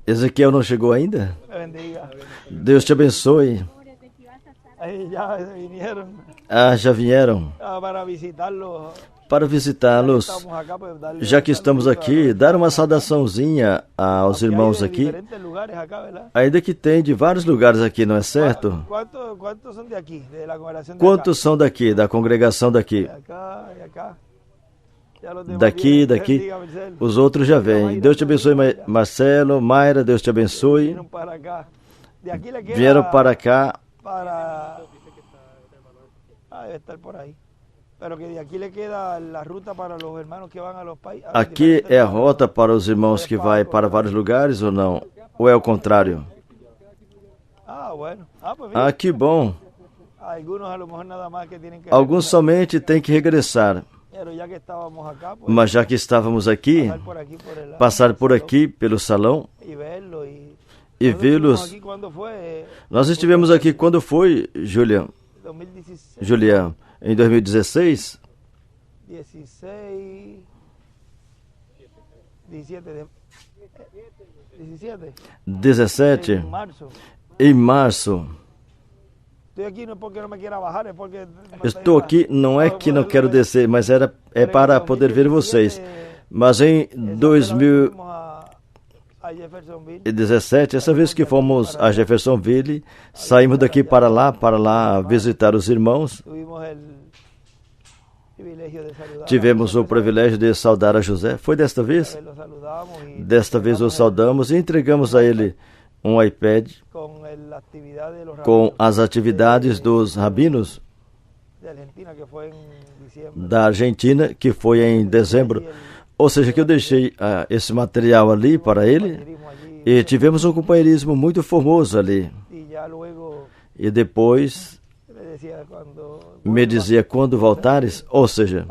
Ezequiel não chegou ainda? Me bendiga. Deus te abençoe. Ahí ya vinieron Já vieram para visitarlo. para visitá-los. Estamos acá, pues, darle Já que un estamos saludito aqui, a- dar uma saudaçãozinha aos Aquí hay irmãos de aqui. diferentes lugares acá, ¿verdad? Ainda que tem de vários lugares aqui, não é certo? ¿Cuántos son de aquí? De la congregación de Quantos são daqui, da congregação daqui? acá? De acá y acá. Ya los demás Daqui, vienen. daqui. Bendiga, Marcelo. Os outros já vêm. Deus te abençoe, Marcelo, Mayra, Deus te abençoe. Vinieron para acá. De aquí le queda Vieram para cá. para... debe estar por ahí. Pero que de aquí le queda la ruta para los hermanos que van a los países. Aqui é a rota para os irmãos que vai para vários lugares ou não? Ou é o contrário? Bueno. Pues mira, Que bom. algunos a lo mejor nada más que tienen que Alguns somente têm que regressar. pero ya que estábamos acá, pues, Mas já que estávamos aqui, pasar por aquí por el passar por aqui pelo salão y verlo y e nosotros estuvimos vê-los. aquí cuando fue Nós estivemos aqui quando foi, Julian, 2016, Julian, em 2016, 16, 17, 17, 17, en marzo. em março. Estoy aquí no es porque no me quiera bajar, es porque Estou aqui, não é que não quero descer, mas é para poder ver vocês. Mas em 2017, essa vez que fomos a Jeffersonville, saímos daqui para lá visitar os irmãos. Tivemos o privilégio de saudar a José. Foi desta vez? Desta vez o saudamos e entregamos a ele um iPad com as atividades dos rabinos da Argentina, que foi em dezembro. Ou seja, que eu deixei esse material ali para ele e tivemos um companheirismo muito formoso ali. E depois me dizia, quando voltares, ou seja,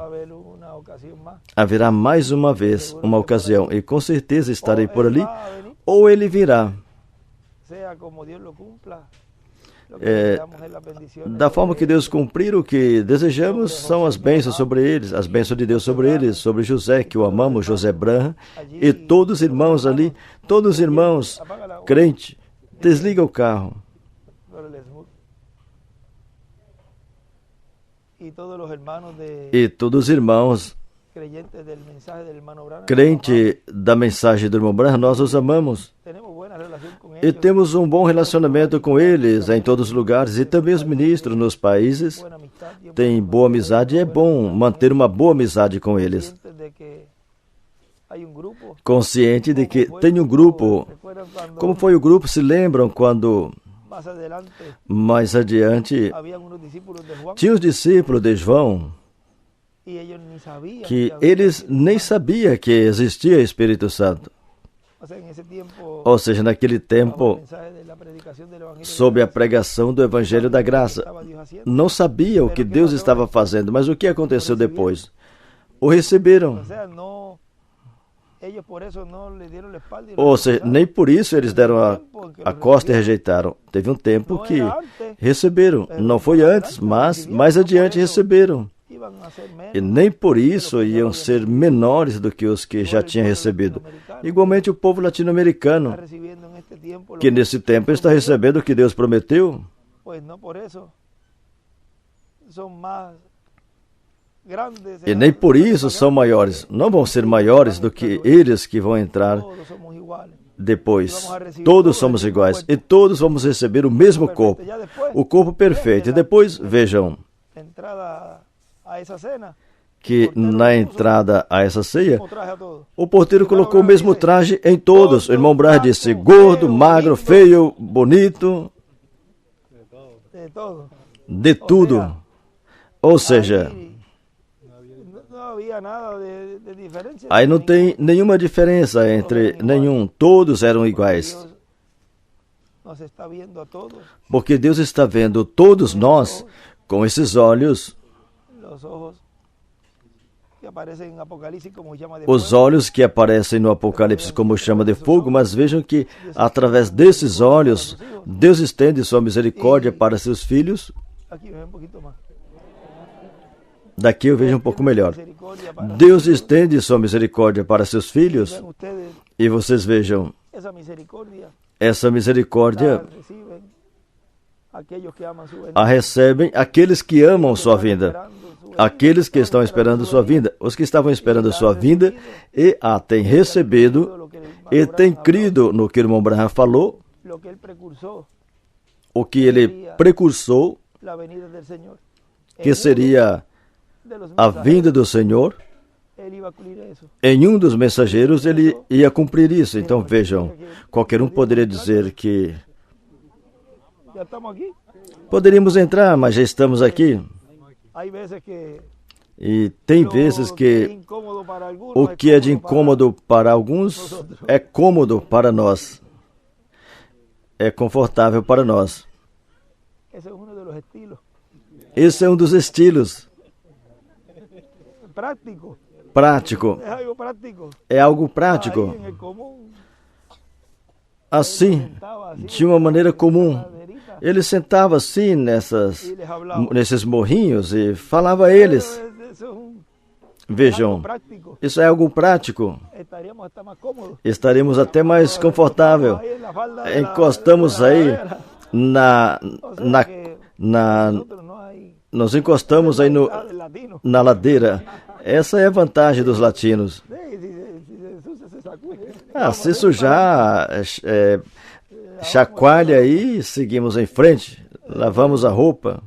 haverá mais uma vez uma ocasião e com certeza estarei por ali, ou ele virá. Da forma que Deus cumprir o que desejamos, são as bênçãos sobre eles, as bênçãos de Deus sobre eles, sobre José, que o amamos, José Branham, e todos os irmãos ali, todos os irmãos, crente, desliga o carro. E todos os irmãos, crente da mensagem do irmão Branham, nós os amamos. E temos um bom relacionamento com eles em todos os lugares. E também os ministros nos países têm boa amizade. E é bom manter uma boa amizade com eles. Consciente de que tem um grupo. Como foi o grupo? Se lembram quando mais adiante tinha os discípulos de João, que eles nem sabiam que existia Espírito Santo. Ou seja, naquele tempo, sob a pregação do Evangelho da Graça, não sabia o que Deus estava fazendo, mas o que aconteceu depois? O receberam. Ou seja, nem por isso eles deram a costa e rejeitaram. Teve um tempo que receberam. Não foi antes, mas mais adiante receberam. E nem por isso iam ser menores do que os que já tinham recebido. Igualmente o povo latino-americano, que nesse tempo está recebendo o que Deus prometeu. E nem por isso são maiores. Não vão ser maiores do que eles que vão entrar depois. Todos somos iguais. E todos vamos receber o mesmo corpo. O corpo perfeito. E depois, vejam, que na entrada a essa ceia, o porteiro colocou o mesmo traje em todos. O irmão Branham disse, gordo, magro, feio, bonito, de tudo. Ou seja, aí não tem nenhuma diferença entre nenhum. Todos eram iguais. Porque Deus está vendo todos nós com esses olhos. Os olhos que aparecem no Apocalipse como chama de fogo, mas vejam que através desses olhos, Deus estende sua misericórdia para seus filhos. Daqui eu vejo um pouco melhor. Deus estende sua misericórdia para seus filhos e vocês vejam, essa misericórdia a recebem aqueles que amam sua vinda, aqueles que estão esperando sua vinda, os que estavam esperando sua vinda e a têm recebido e têm crido no que o irmão Branham falou, o que ele precursou, que seria a vinda do Senhor. Em um dos mensageiros ele ia cumprir isso. Então vejam, qualquer um poderia dizer que poderíamos entrar, mas já estamos aqui. E tem vezes que o que é de incômodo para alguns é cômodo para nós. É confortável para nós. Esse é um dos estilos. Prático. É algo prático. Assim, de uma maneira comum. Ele sentava assim nesses morrinhos e falava a eles. Vejam, isso é algo prático. Estaremos até mais confortável. Encostamos aí nós encostamos aí na ladeira. Essa é a vantagem dos latinos. Se sujar, chacoalha aí, seguimos em frente, lavamos a roupa.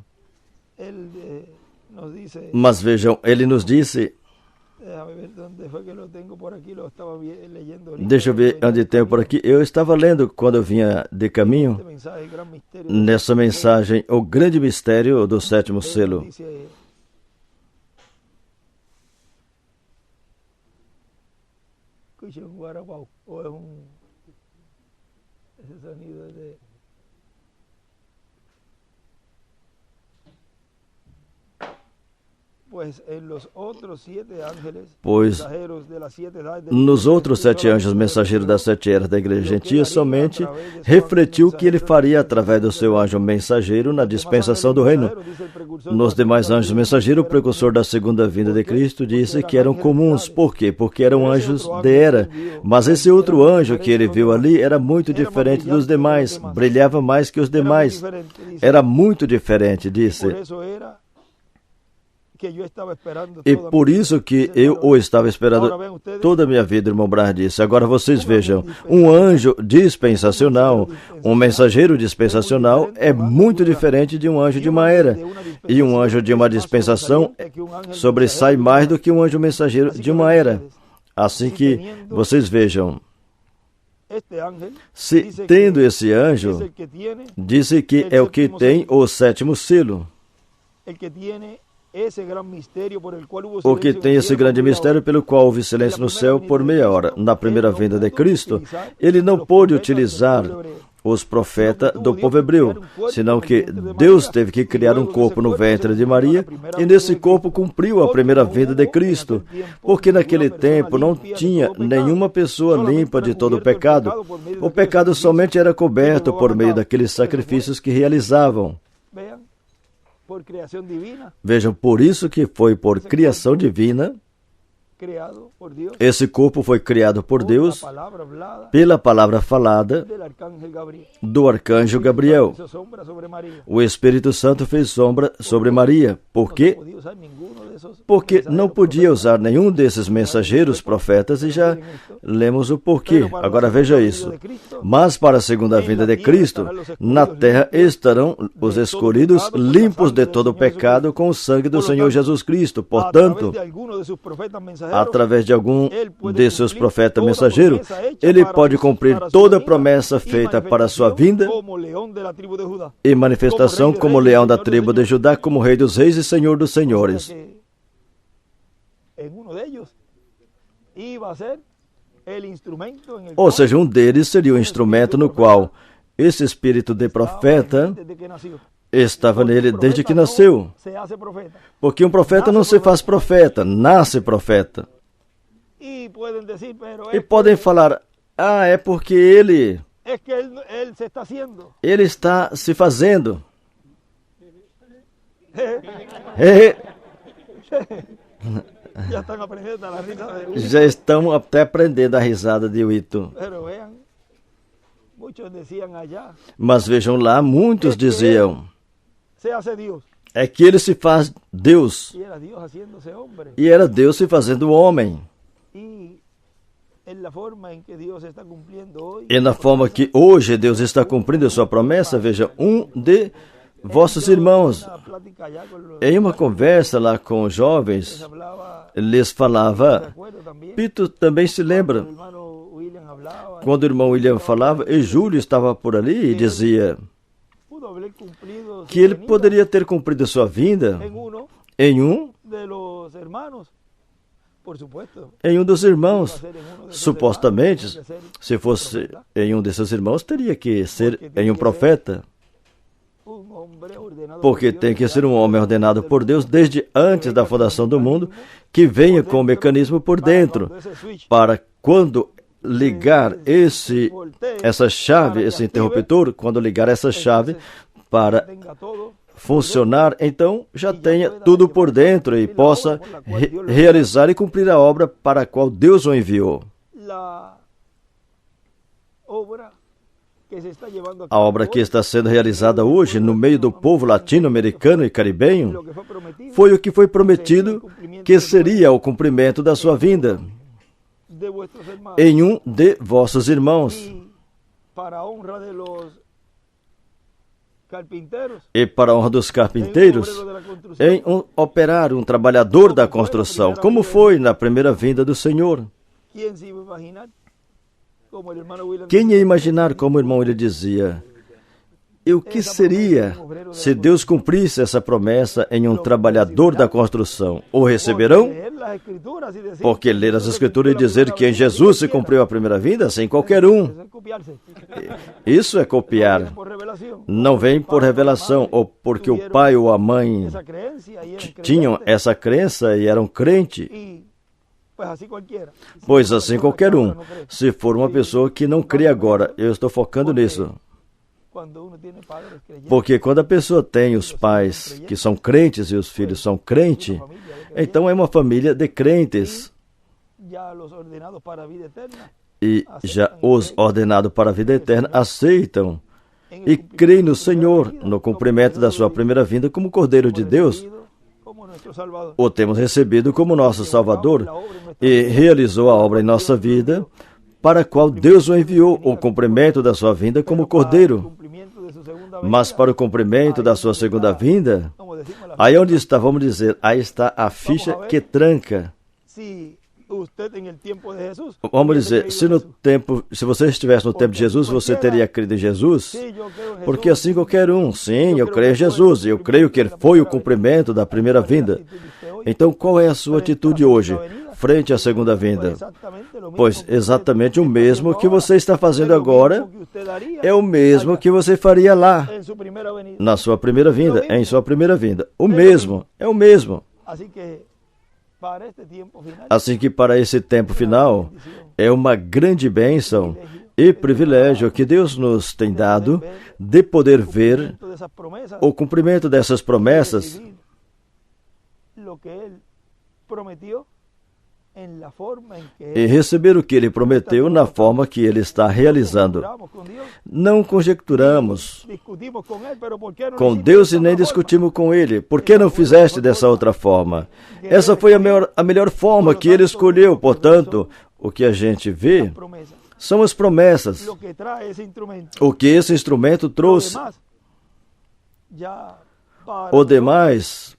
Mas vejam, ele nos disse, deixa eu ver onde tenho por aqui, eu estava lendo quando eu vinha de caminho, nessa mensagem, o grande mistério do sétimo selo. Escuche un guarabao, o es ese sonido de... Pois nos outros 7 anjos mensageiros das 7 eras da igreja gentia somente refletiu o que ele faria através do seu anjo mensageiro na dispensação do reino. Nos demais anjos mensageiros, o precursor da segunda vinda de Cristo disse que eram comuns. Por quê? Porque eram anjos de era. Mas esse outro anjo que ele viu ali era muito diferente dos demais, brilhava mais que os demais. Era muito diferente, disse. E por isso que eu o estava esperando toda a minha vida, irmão Branham disse. Agora vocês vejam, um anjo dispensacional, um mensageiro dispensacional é muito diferente de um anjo de uma era. E um anjo de uma dispensação sobressai mais do que um anjo mensageiro de uma era. Assim que vocês vejam, se tendo esse anjo, disse que é o que tem o sétimo selo. O que tem esse grande mistério pelo qual houve silêncio no céu por meia hora. Na primeira vinda de Cristo, ele não pôde utilizar os profetas do povo hebreu, senão que Deus teve que criar um corpo no ventre de Maria, e nesse corpo cumpriu a primeira vinda de Cristo, porque naquele tempo não tinha nenhuma pessoa limpa de todo o pecado. O pecado somente era coberto por meio daqueles sacrifícios que realizavam. Vejam, por isso que foi por criação divina, esse corpo foi criado por Deus pela palavra falada do arcanjo Gabriel. O Espírito Santo fez sombra sobre Maria. Por quê? Porque não podia usar nenhum desses mensageiros profetas, e já lemos o porquê. Agora veja isso. Mas para a segunda vinda de Cristo, na terra estarão os escolhidos limpos de todo o pecado com o sangue do Senhor Jesus Cristo. Portanto, através de algum de seus profetas mensageiros, ele pode cumprir toda a promessa feita para a sua vinda e manifestação como leão da tribo de Judá, como rei dos reis e senhor dos senhores. Ou seja, um deles seria o instrumento no qual esse espírito de profeta estava nele desde que nasceu. Porque um profeta não se faz profeta, nasce profeta. E podem falar, é porque ele está se fazendo. Ya están aprendiendo la risa de Huito. Já estão até aprendendo a risada de Huito. Pero vean, muchos decían allá, Mas vejam lá, muitos diziam, se hace Dios. é que ele se faz Deus. Y era Dios haciéndose hombre. E era Deus se fazendo homem. Y en la forma en que Dios está cumpliendo hoy. E na forma que hoje Deus está cumprindo a sua promessa, veja, um de vossos irmãos, Una plática allá con los, em uma conversa lá com os jovens, hablaba, lhes de falava, acuerdo también. Pito também se El lembra, hermano William hablaba. quando o irmão William falava, e Júlio estava por ali e dizia Pudo haber cumplido su que ele venida poderia ter cumprido sua vinda en uno em um de los hermanos. Por supuesto. dos irmãos. Ser en uno de los Supostamente, hermanos, tenía que ser se fosse profeta. em um desses irmãos, teria que ser em um profeta, Un hombre ordenado porque por Dios, tem que ser um homem ordenado por Deus desde antes da fundação do mundo, que venha com o mecanismo por dentro, para quando ligar essa chave, esse interruptor, quando ligar essa chave para tenga todo funcionar, então já tenha tudo por dentro e possa realizar e cumprir a obra para a qual Deus o enviou. la obra que se está llevando a A cabo obra que hoy, está sendo realizada hoje no meio do povo latino-americano e caribenho lo que fue prometido foi o que foi prometido que seria o cumprimento da sua vinda de vuestros hermanos em um de vossos irmãos. y para a honra de los carpinteros E para a honra dos en un carpinteiros, obrero de la construcción, em um operário, um trabalhador da construção, como foi na primeira vinda do Senhor. ¿quién se iba a imaginar? Como el hermano William Quem ia imaginar, como o irmão ele dizia, e o que seria se Deus cumprisse essa promessa em um trabalhador da construção? O receberão? leer las escrituras y decir, Porque ler as Escrituras e dizer que em Jesus se cumpriu a primeira vinda, sem qualquer um. eso es copiarse. Isso é copiar. Por revelación. Não vem por revelação, ou porque o pai ou a mãe Esa creencia y eran tinham creyentes. essa crença e eram crente. Y pues así cualquiera. Pois assim qualquer um. Se for uma pessoa que não crê agora, eu estou focando nisso. Cuando uno tiene padres creyentes, Porque quando a pessoa tem os pais que são crentes e os filhos são crentes, então é uma família de crentes. ya los ordenados para a vida eterna E já os ordenados para a vida eterna aceitam e creem no Senhor, no cumprimento da sua primeira vinda como Cordeiro de Deus. como nuestro Salvador. O temos recebido como nosso Salvador e realizou a obra em nossa vida, para a qual Deus o enviou, o cumprimento da sua vinda como Cordeiro. Cumplimiento de su segunda Mas venida, para o cumprimento da sua segunda vinda, como decimos la aí onde está, vamos dizer, aí está a ficha que tranca. si usted en el tiempo de Jesús Vamos hubiese dizer, creído se en no Jesús. tempo, se você estivesse no tempo de Jesus, você teria crido em Jesus? Sí, yo creo en Porque Jesús. assim qualquer um, sim, eu creio em Jesus, e eu creio que ele foi o cumprimento da primeira vinda. Então qual é a sua atitude hoje, frente à segunda vinda? Exactamente lo mismo Pois que exatamente o usted mesmo está que haciendo você está fazendo ahora, es lo agora, mismo que usted haría é o mesmo que você faria lá, en su primera venida. na sua primeira vinda, em sua primeira vinda. O mesmo, é o mesmo. Así que para este tiempo final Assim que para esse tempo final, é uma grande bênção e privilégio que Deus nos tem dado de poder ver de esas promesas, o cumprimento dessas promessas recibir lo que él prometió en la forma en que e receber o que ele prometeu na forma que ele está realizando. oramos con Dios, Não conjecturamos discutimos con él, pero ¿por qué no com lo hicimos Deus de e esta nem forma? discutimos com ele. Por que não fizeste dessa outra forma? Essa foi a melhor forma que ele escolheu. Portanto, o que a gente vê Promesa. são as promessas. Lo que trae esse instrumento. O que esse instrumento Lo trouxe. demás, ya para O demais,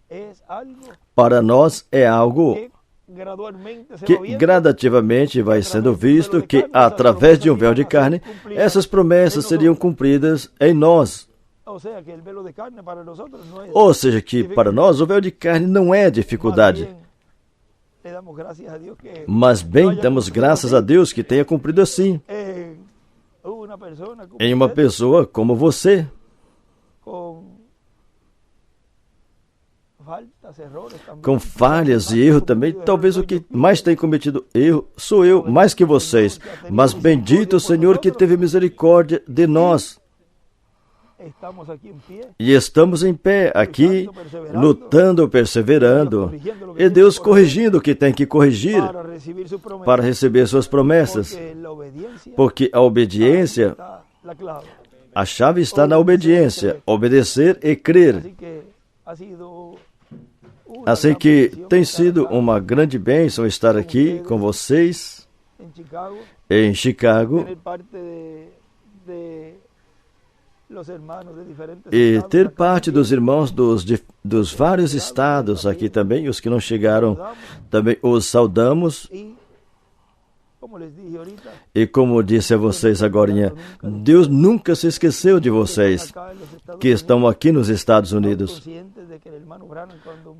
es algo para nós, é algo que gradualmente se que va viendo. gradativamente vai sendo visto que, através de um véu de carne, essas promessas seriam cumpridas em nós. O sea, que el velo de carne para nosotros no es. Ou seja, que para nós o véu de carne não é dificuldade. Más bien, le damos gracias a Dios que Mas bem, haya damos cumplido graças así a Deus que tenha cumprido assim, en una persona como em uma usted, pessoa como você, con faltas, errores também. com falhas e erro também. Talvez o que mais tem cometido erro sou eu, mais que vocês. Mas bendito o Senhor que teve misericórdia de nós. E estamos em pé aqui, lutando, perseverando, e Deus corrigindo o que tem que corrigir para receber suas promessas, porque a obediência, a chave está na obediência, obedecer e crer. Assim que tem sido uma grande bênção estar aqui com vocês em Chicago e ter parte dos irmãos dos vários estados aqui também. Os que não chegaram também os saudamos. E como disse a vocês agora, Deus nunca se esqueceu de vocês que estão aqui nos Estados Unidos.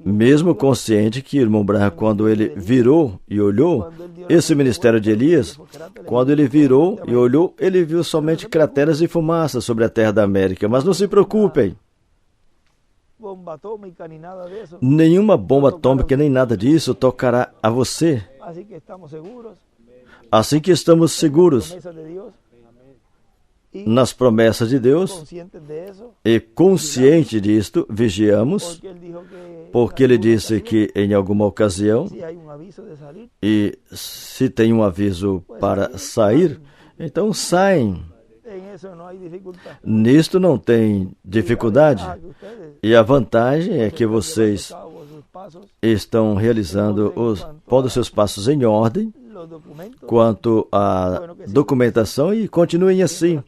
Mesmo consciente que o irmão Branham, quando ele virou e olhou esse ministério de Elias, quando ele virou e olhou, ele viu somente crateras de fumaça sobre a terra da América. Mas não se preocupem. Nenhuma bomba atômica nem nada disso tocará a você. Assim que estamos seguros nas promessas de Deus e consciente disto, vigiamos, porque ele disse que em alguma ocasião, e se tem um aviso para sair, então saem. Nisto não tem dificuldade. E a vantagem é que vocês estão realizando pondo seus passos em ordem quanto à documentação e continuem assim,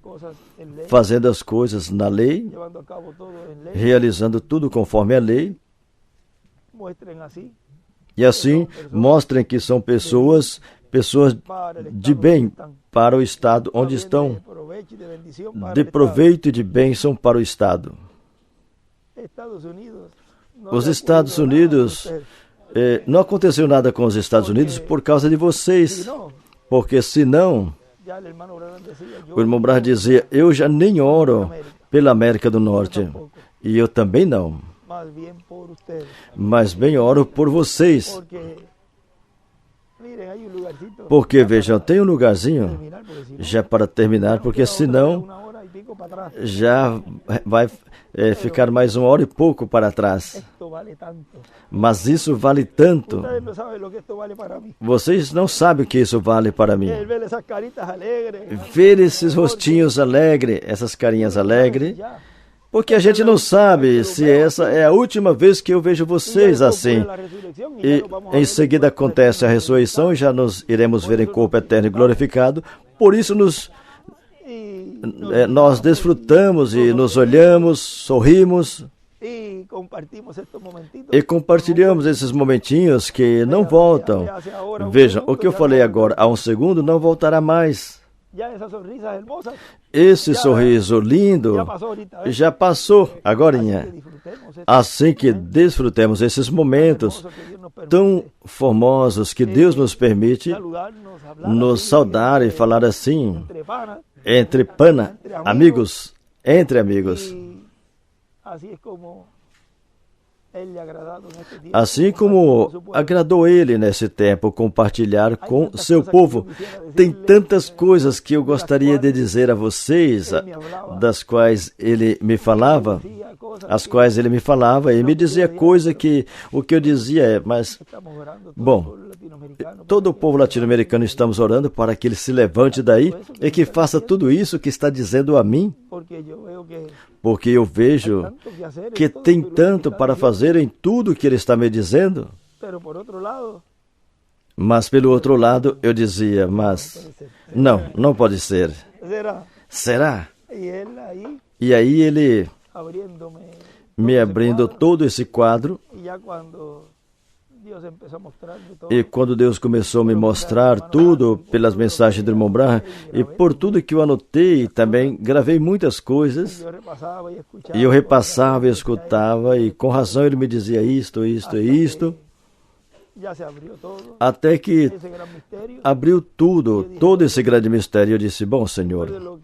fazendo as coisas na lei, realizando tudo conforme a lei. E assim mostrem que são pessoas de bem para o estado onde estão, de proveito e de bênção para o estado. Os Estados Unidos, não aconteceu nada com os Estados Unidos por causa de vocês, porque senão, o irmão Branham dizia, eu já nem oro pela América do Norte, e eu também não, mas bem oro por vocês, porque vejam, tem um lugarzinho já para terminar, porque senão já vai ficar mais 1 hora e pouco para trás. Mas isso vale tanto. Vocês não sabem o que isso vale para mim. Ver esses rostinhos alegres, essas carinhas alegres, porque a gente não sabe se essa é a última vez que eu vejo vocês assim. E em seguida acontece a ressurreição e já nos iremos ver em corpo eterno e glorificado. Por isso nós desfrutamos e nos olhamos, sorrimos e compartilhamos esses momentinhos que não voltam. Vejam, o que eu falei agora, há um segundo, não voltará mais. Esse sorriso lindo já passou agorinha. Assim que desfrutemos esses momentos tão formosos que Deus nos permite nos saudar e falar assim, entre pana, amigos, entre amigos. Assim como agradou ele nesse tempo compartilhar com seu povo. Tem tantas coisas que eu gostaria de dizer a vocês, das quais ele me falava, e me dizia coisa que o que eu dizia é, mas, bom, todo o povo latino-americano estamos orando para que ele se levante daí e que faça tudo isso que está dizendo a mim, porque eu vejo que tem tanto para fazer em tudo que ele está me dizendo. Mas pelo outro lado eu dizia, mas não pode ser. Será? E aí ele me abrindo todo esse quadro, e quando Deus começou a me mostrar tudo pelas mensagens do irmão Branham, e por tudo que eu anotei, também gravei muitas coisas, e eu repassava e escutava, e com razão ele me dizia isto, até que abriu todo esse grande mistério. Eu disse, bom, Senhor,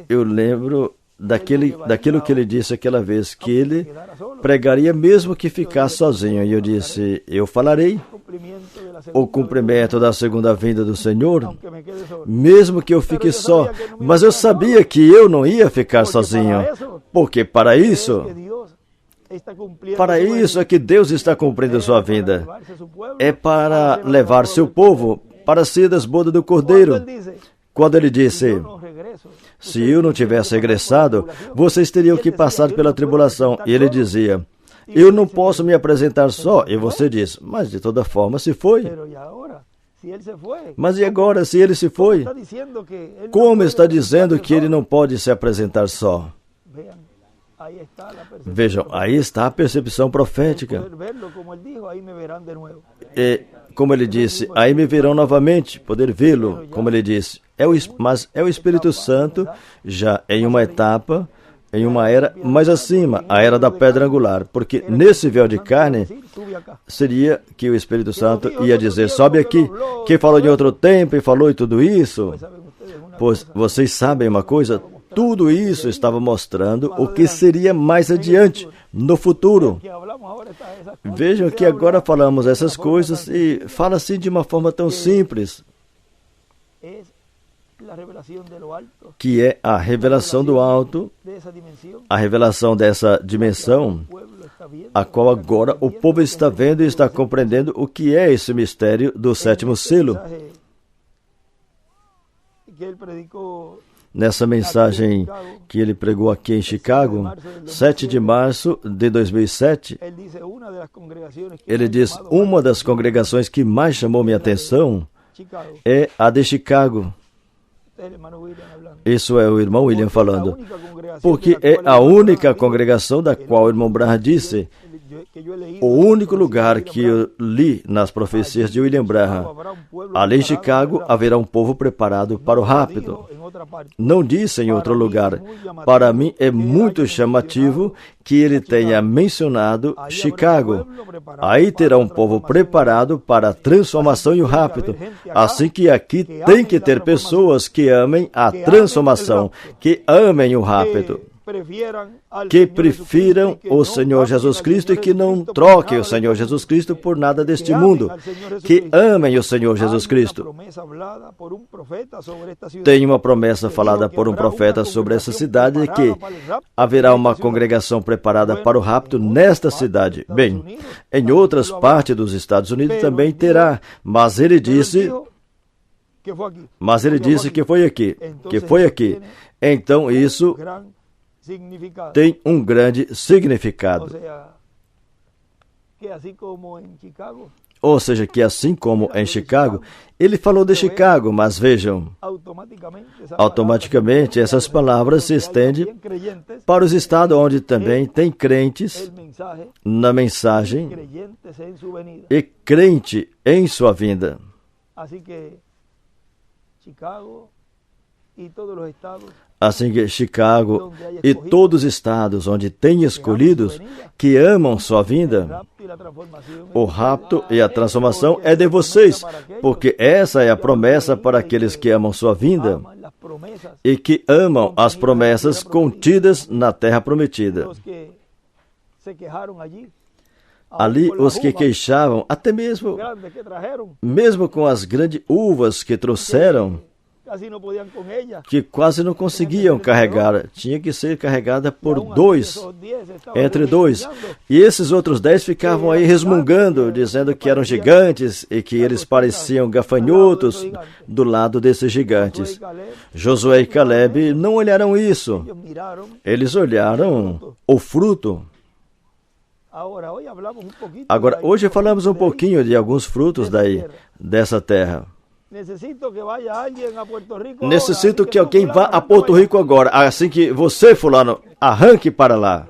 eu lembro daquilo que ele disse aquela vez, que ele pregaria mesmo que ficasse sozinho. E eu disse, eu falarei o cumprimento da segunda vinda do Senhor, mesmo que eu fique só. Mas eu sabia que eu não ia ficar sozinho, porque para isso é que Deus está cumprindo sua vinda. É para levar seu povo para ser das bodas do Cordeiro. Quando ele disse, se eu não tivesse regressado, vocês teriam que passar pela tribulação. E ele dizia, eu não posso me apresentar só. E você diz, mas de toda forma se foi. Mas e agora, se ele se foi? Como está dizendo que ele não pode se apresentar só? Vejam, aí está a percepção profética. E, como ele disse, aí me verão novamente, poder vê-lo, como ele disse. Mas é o Espírito Santo já em uma etapa, em uma era mais acima, a era da pedra angular. Porque nesse véu de carne, seria que o Espírito Santo ia dizer, sobe aqui, que falou em outro tempo e falou e tudo isso. Pois vocês sabem uma coisa, tudo isso estava mostrando o que seria mais adiante, no futuro. Vejam que agora falamos essas coisas e fala assim de uma forma tão simples, que é a revelação do alto, a revelação dessa dimensão, a qual agora o povo está vendo e está compreendendo o que é esse mistério do sétimo selo. Nessa mensagem que ele pregou aqui em Chicago, 7 de março de 2007, ele diz, uma das congregações que mais chamou minha atenção é a de Chicago. Isso é o irmão William falando. Porque é a única congregação da qual o irmão Branham disse, o único lugar que eu li nas profecias de William Branham, ali em Chicago haverá um povo preparado para o rapto. Não disse em outro lugar. Para mim é muito chamativo que ele tenha mencionado Chicago. Aí terá um povo preparado para a transformação e o rapto. Assim que aqui tem que ter pessoas que amem a transformação, que amem o rapto, que prefiram o Senhor Jesus Cristo e que não troquem o Senhor Jesus Cristo por nada deste mundo, que amem o Senhor Jesus Cristo. Tem uma promessa falada por um profeta sobre essa cidade, que haverá uma congregação preparada para o rapto nesta cidade. Bem, em outras partes dos Estados Unidos também terá, mas ele disse que foi aqui, Então isso tem um grande significado. Ou seja, que assim como em Chicago, ele falou de Chicago, mas vejam, automaticamente essas palavras se estendem para os estados onde também tem crentes na mensagem e crente em sua vinda. Assim que Chicago e todos os estados onde tem escolhidos que amam sua vinda, o rapto e a transformação é de vocês, porque essa é a promessa para aqueles que amam sua vinda e que amam as promessas contidas na terra prometida. Ali os que queixavam, até mesmo com as grandes uvas que trouxeram, que quase não conseguiam carregar, tinha que ser carregada por entre dois. E esses outros 10 ficavam aí resmungando, dizendo que eram gigantes e que eles pareciam gafanhotos do lado desses gigantes. Josué e Caleb não olharam isso, eles olharam o fruto. Agora, hoje falamos um pouquinho de alguns frutos dessa terra. Necessito que alguém vá a Porto Rico agora, assim que você, fulano, arranque para lá.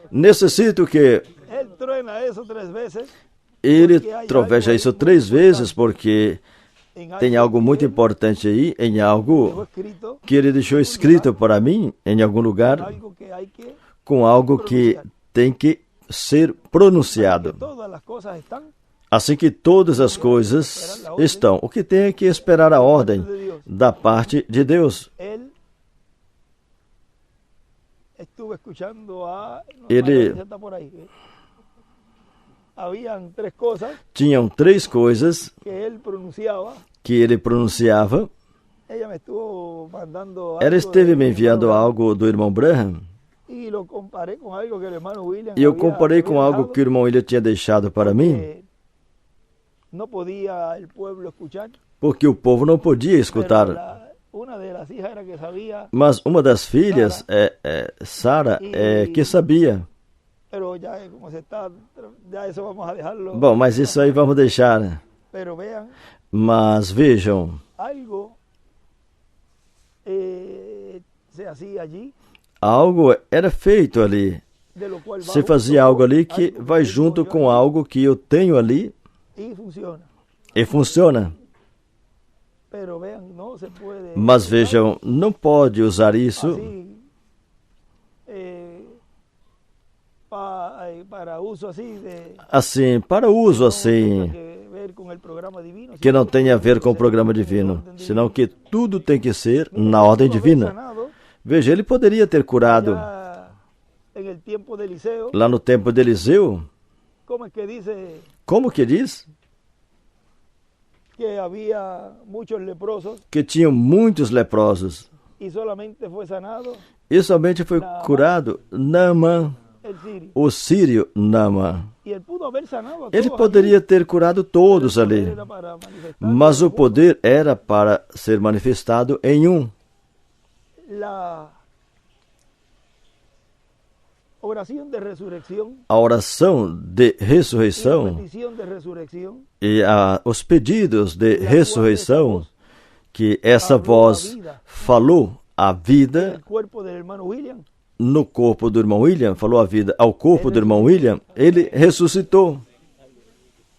Necessito que ele troveja isso 3 vezes, porque tem algo muito importante aí, em algo que ele deixou escrito para mim, em algum lugar, com algo que tem que ser pronunciado. Assim que todas as coisas estão, o que tem é que esperar a ordem da parte de Deus. habían 3 cosas Tinham 3 coisas que él pronunciaba. que ele pronunciava. Ella me estuvo mandando Ela algo esteve me del enviando hermano algo do irmão Branham. y lo comparé con algo que el hermano William E eu había comparei com algo dejado, que o irmão William tinha deixado para mim, que no podía el pueblo escuchar. porque o povo não podia Pero escutar. una de las hijas era que sabía, Mas uma das filhas, Sara, que sabia. pero ya como se está, ya eso vamos a dejarlo. Bom, mas isso aí vamos deixar. Pero vean, Mas vejam, algo se hacía allí, algo era feito ali. de lo cual va Se fazia junto algo ali que algo vai tengo junto yo com allí, algo que eu tenho ali y funciona. e funciona. Pero vean, no se puede. Mas vejam, não pode usar isso Así, para uso así de. assim, para uso No assim, tenga que ver con el programa divino, que não sino tenha a ver com o todo programa debe ser en divino, orden divino. senão que tudo tem que ser Mira, na él ordem pudo haber divina. sanado Veja, ele poderia ter curado ya en el tiempo de Eliseo. lá no tempo de Eliseu. ¿Cómo es que dice Como que diz? que había muchos leprosos Que tinham muitos leprosos. y solamente fue sanado E somente foi curado Naamã, el sirio? o sírio Naamã. Y él pudo haber sanado a Ele todos poderia allí, ter curado pero todos el poder ali, era para manifestar mas que o poder era para ser manifestado em um. la oración de resurrección, A oração de y la ressurreição petición de resurrección, e os pedidos de ressurreição, que essa voz falou a vida el cuerpo del hermano William, no corpo do irmão William, falou a vida ao corpo do irmão William, ele ressuscitou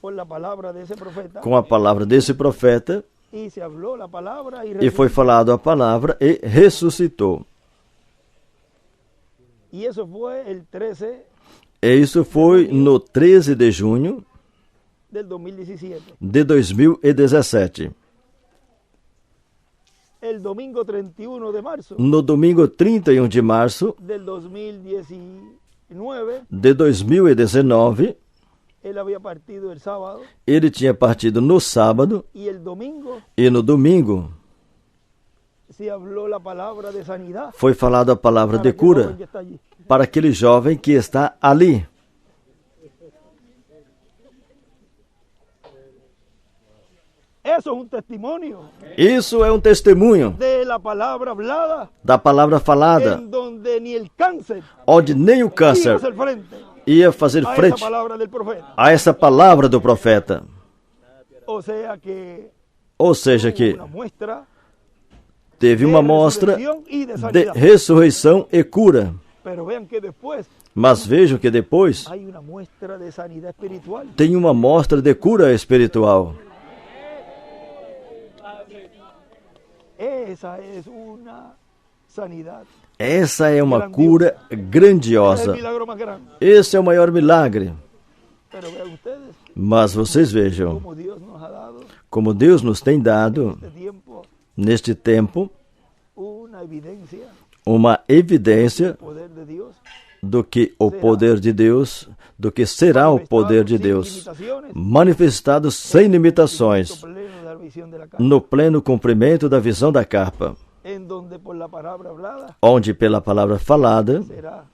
por la palabra de ese profeta, com a palavra desse profeta, y se habló la palabra y e foi falado a palavra e ressuscitou. Y eso fue el 13 E isso foi no 13 de junho del 2017. de 2017. El domingo 31 de marzo No domingo 31 de março del 2019, de 2019, él había partido el sábado, ele tinha partido no sábado, y el domingo e no domingo se habló la palabra de sanidad foi falado a palavra para de aquel joven cura que está allí. para aquele jovem que está ali. Eso es un testimonio Isso é um testemunho de la palabra hablada, da palavra falada, en donde ni el cáncer onde nem o iba a câncer hacer frente ia fazer a esa frente palabra del profeta. a essa palavra do profeta. O sea que Ou seja, que una muestra teve uma mostra resurrección y de de sanidad. ressurreição e cura. Pero vean que después Mas vejam que depois hay una muestra de sanidad espiritual. tem uma mostra de cura espiritual. Esa es una sanidad. Essa é uma Grandiosa. cura Es el grandiosa. milagro más grande. Esse é o maior milagre. Pero vean ustedes Mas vocês vejam cómo Dios nos ha dado como Deus nos tem dado, este tiempo neste tempo, una evidencia uma evidência del poder de Dios do que o poder de Deus, do que será o poder de Deus, manifestado sem limitações, pleno de la visión de la carne, no pleno cumprimento da visão da carpa, en donde por la palabra hablada onde pela palavra falada será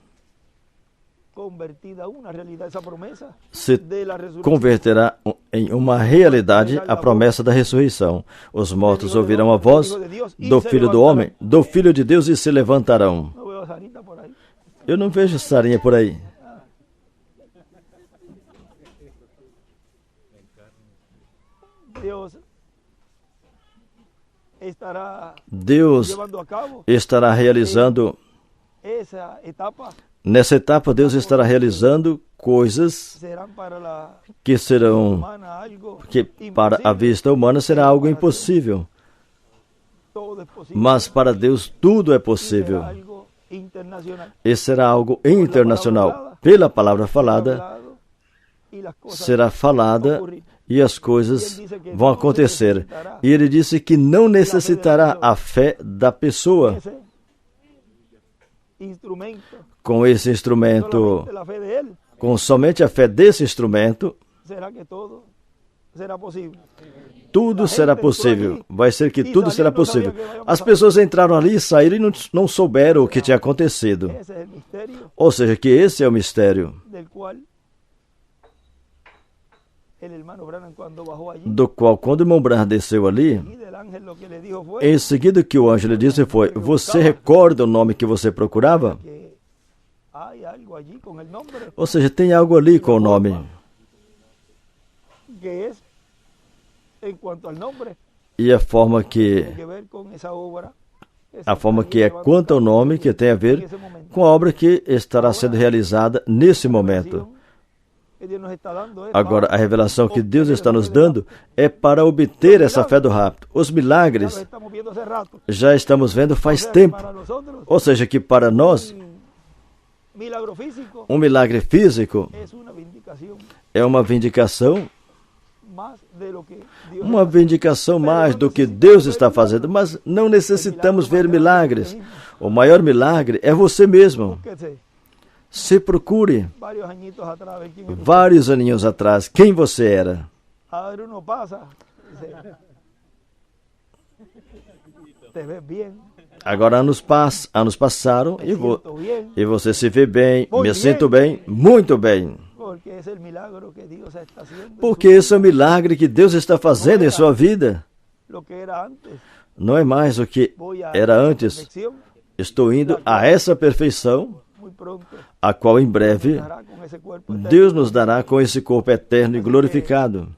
convertida una realidad esa promesa se de la resurrección. converterá em uma realidade a promessa da ressurreição. Os mortos ouvirão a voz do Filho do Homem, do Filho de Deus, e se levantarão. No veo a Sarita por ahí. Eu não vejo Sarinha por aí. Dios estará Deus llevando a cabo estará realizando, esa etapa, nessa etapa, Deus estará realizando coisas serán para la que serão, humana algo que para a imposible. vista humana será algo impossível, Todo es posible. mas para Deus tudo é Y possível. será algo internacional. E será algo internacional. Pela palavra falada, Hablado, y las cosas será falada ocurrir. e as coisas vão acontecer. E ele disse que não necessitará a fé da pessoa Ese instrumento, com esse instrumento, solamente la fe de él, com somente a fé desse instrumento, será que todo será possível. Tudo será possível. Vai ser que tudo será possível. As pessoas entraram ali e saíram e não souberam o que tinha acontecido. Ou seja, que esse é o mistério do qual, quando o irmão Branham desceu ali, em seguida o que o anjo lhe disse foi: você recorda o nome que você procurava? Ou seja, tem algo ali com o nome. E a forma que é quanto ao nome, que tem a ver com a obra que estará sendo realizada nesse momento. Agora, a revelação que Deus está nos dando é para obter essa fé do rapto. Os milagres já estamos vendo faz tempo. Ou seja, que para nós, um milagre físico é uma vindicação mais do que Deus está fazendo, mas não necessitamos ver milagres. O maior milagre é você mesmo. Se procure, vários aninhos atrás, quem você era. Agora anos passaram e você se vê bem, me sinto bem, muito bem. Porque esse é o milagre que Deus está fazendo em sua vida. Não é mais o que era antes. Estou indo a essa perfeição, a qual em breve Deus nos dará com esse corpo eterno e glorificado.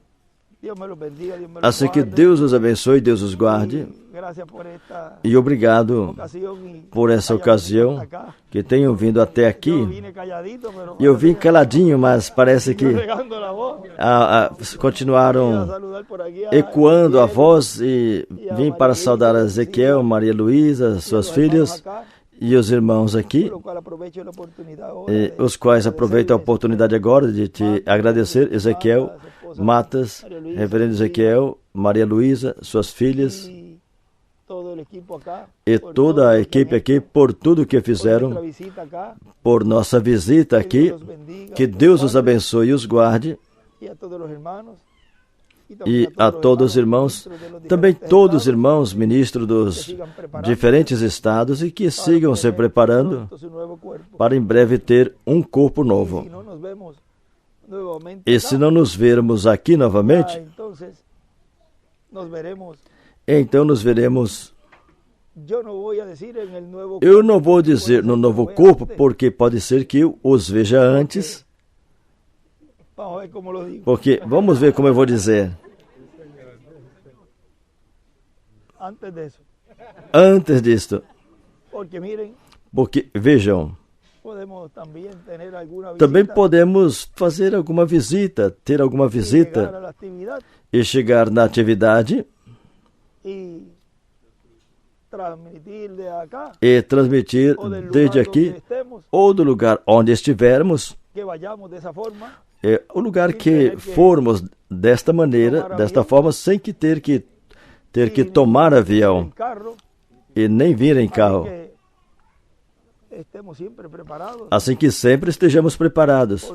Assim que Deus os abençoe, Deus os guarde. E obrigado por essa ocasião que tenham vindo até aqui. Eu vim caladinho, mas parece que continuaram ecoando a voz e vim para saudar a Ezequiel, Maria Luísa, suas filhas e os irmãos aqui, os quais aproveito a oportunidade agora de te agradecer, Ezequiel, Matas, Reverendo Ezequiel, Maria Luísa, suas filhas e toda a equipe aqui por tudo que fizeram, por nossa visita aqui. Que Deus os abençoe e os guarde. E a todos os irmãos, também todos os irmãos ministros dos diferentes estados, e que sigam se preparando para em breve ter um corpo novo. E se não nos vermos aqui novamente, então nos veremos. Eu não vou dizer no novo corpo, porque pode ser que eu os veja antes. Porque, vamos ver como eu vou dizer. Antes disto. Porque, vejam, também podemos fazer alguma visita, ter alguma visita e chegar na atividade e transmitir desde aqui ou do lugar onde estivermos. O lugar que formos desta maneira, desta forma, sem que ter que tomar avião e nem vir em carro. Assim que sempre estejamos preparados.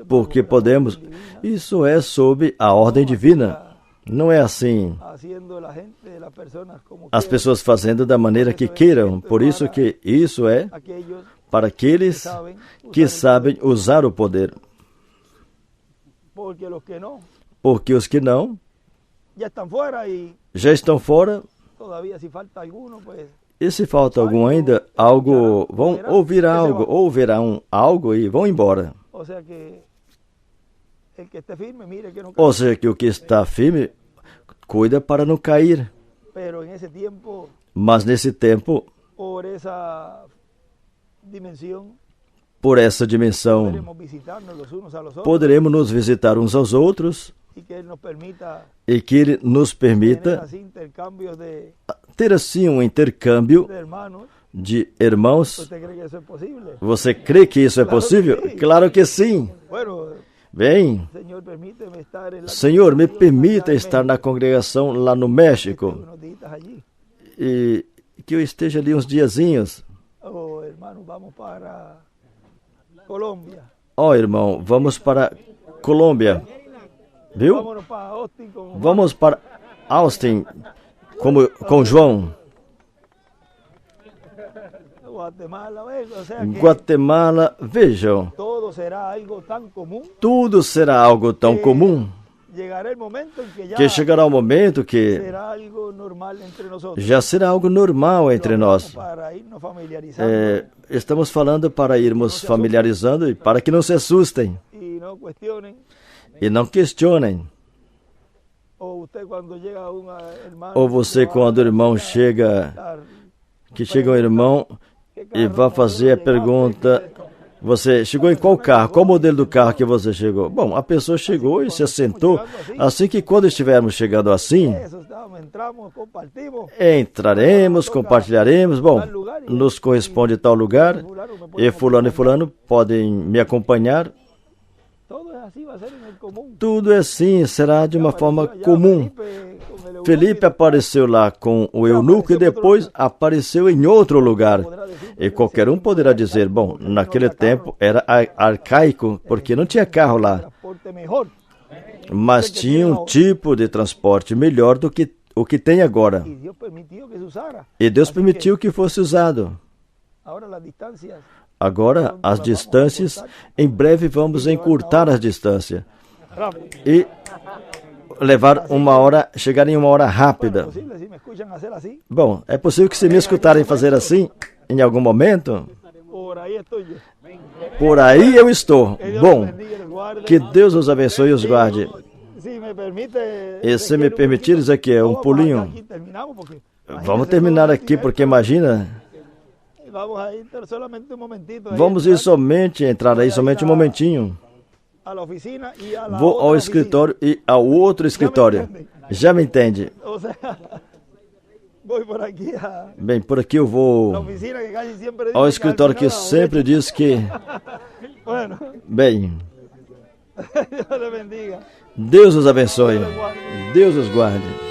Porque podemos. Isso é sob a ordem divina. Não é assim. As pessoas fazendo da maneira que queiram. Por isso que isso é para aqueles que sabem usar o poder. Porque os que não já estão fora. E se falta algum ainda, vão ouvir algo, ou verão algo e vão embora. Ou seja, que o que está firme, cuida para não cair. Mas nesse tempo, por essa dimensão, poderemos nos visitar uns aos outros e que Ele nos permita ter assim um intercâmbio de irmãos. Você crê que isso é possível? Claro que sim. Bem, Senhor, me permita estar na congregação lá no México e que eu esteja ali uns diazinhos. Oh, hermano, vamos para Colômbia. Ó, irmão, vamos para Colômbia. Viu? Vámonos para Austin com Vamos para Austin com João. Guatemala, o sea que Guatemala, vejam, todo será algo tan común tudo será algo tão comum llegará el momento en que ya que chegará o momento que será algo normal entre nosotros. já será algo normal entre nós. Para irnos familiarizando Estamos falando para irmos familiarizando e para que não se assustem y no cuestionen. e não questionem. O usted cuando llega un hermano, Ou você, quando o irmão chega, que chega um irmão e vai fazer a pergunta: você chegou em qual carro? Qual modelo do carro que você chegou? Bom, a pessoa chegou e se assentou. Assim que quando estivermos chegando assim, entramos, compartimos. entraremos, compartilharemos. Bom, nos corresponde tal lugar e fulano podem me acompanhar. Tudo é assim, será de uma forma comum. Felipe apareceu lá com o eunuco e depois apareceu em outro lugar. E qualquer um poderá dizer, bom, naquele tempo era arcaico, porque não tinha carro lá. Mas tinha um tipo de transporte melhor do que o que tem agora. E Deus permitiu que fosse usado. Agora, as distâncias, em breve vamos encurtar as distâncias. E levar uma hora, chegar em uma hora rápida. Bom, é possível que se me escutarem fazer assim, em algum momento? Por aí eu estou. Bom, que Deus os abençoe e os guarde. E se me permitires aqui, é um pulinho. Vamos terminar aqui, porque imagina... Vamos ir somente, entrar aí somente um momentinho. Vou ao escritório e ao outro escritório. Já me entende? Bem, por aqui eu vou ao escritório que sempre diz que... Bem, Deus os abençoe. Deus os guarde.